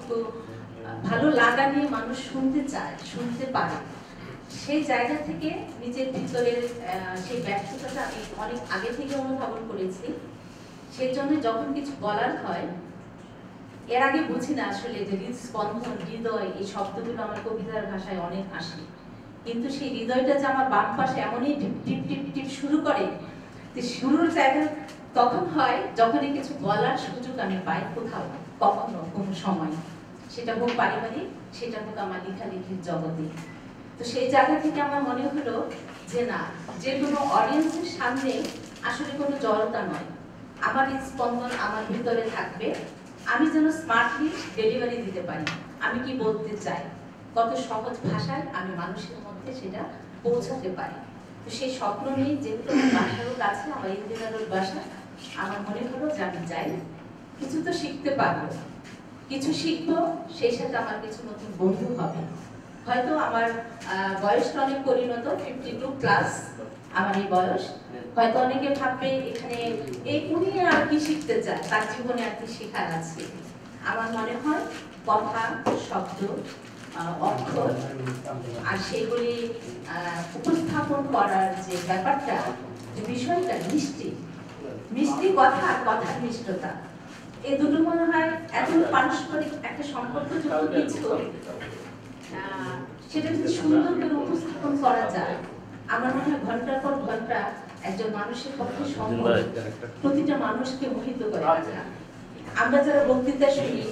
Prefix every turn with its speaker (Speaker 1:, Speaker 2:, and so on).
Speaker 1: যতটুকু ভালো লাগা নিয়ে মানুষ শুনতে চায়, শুনতে পারে, সেই জায়গা থেকে নিজের ভিতরের সেই ব্যর্থতাটা আমি অনেক আগে থেকে অনুধাবন করেছি। সেই জন্য যখন কিছু বলার হয়, এর আগে বুঝি না আসলে যে হৃদস্পন্দন, হৃদয়, এই শব্দগুলো আমার কবিতার ভাষায় অনেক আসে, কিন্তু সেই হৃদয়টা যে আমার বাম পাশে এমনই টিপ টিপ টিপ টিপ শুরু করে, যে শুরুর জায়গা তখন হয় যখনই কিছু বলার সুযোগ আমি পাই কোথাও, কখনো কোনো সময়, সেটা হোক পারিবারিক, সেটা হোক আমার লেখালেখির জগতে। তো সেই জায়গা থেকে আমার মনে হলো যে না, যে কোনো অডিয়েন্সের সামনে আসলে কোনো জড়তা নয়, আমার স্পন্দন আমার ভিতরে থাকবে, আমি যেন স্মার্টলি ডেলিভারি দিতে পারি, আমি কি বলতে চাই, কত সহজ ভাষায় আমি মানুষের মধ্যে সেটা পৌঁছাতে পারি। তো সেই স্বপ্ন নিয়ে যেহেতু আমার বাসারও কাছে, আমার ইন্দিরার বাসা, আমার মনে হলো যে আমি যাই, কিছু তো শিখতে পারবো, কিছু শিখবো, সেই সাথে আমার কিছু নতুন বন্ধু হবে। হয়তো আমার বয়সটা অনেক পরিণত, 52+ আমার এই বয়স, হয়তো অনেকে ভাববে এখানে এই উনি আর কি শিখতে চায়, তার জীবনে আর কি শেখার আছে। আমার মনে হয় কথা, শব্দ, অক্ষর আর সেগুলি উপস্থাপন করার যে ব্যাপারটা, যে বিষয়টা মিষ্টি, মিষ্টি কথা আর কথার মিষ্টতা, এই দুটো মনে হয় এত পারস্পরিক একটা সম্পর্কযুক্ত কিছু, সেটা যদি সুন্দর করে উপস্থাপন করা যায়, আমার মনে হয় ঘন্টার পর ঘন্টা একজন মানুষের পক্ষে সম্ভব প্রতিটা মানুষকে মোহিত করে রাখা। আমরা যারা বক্তৃতা শুনি,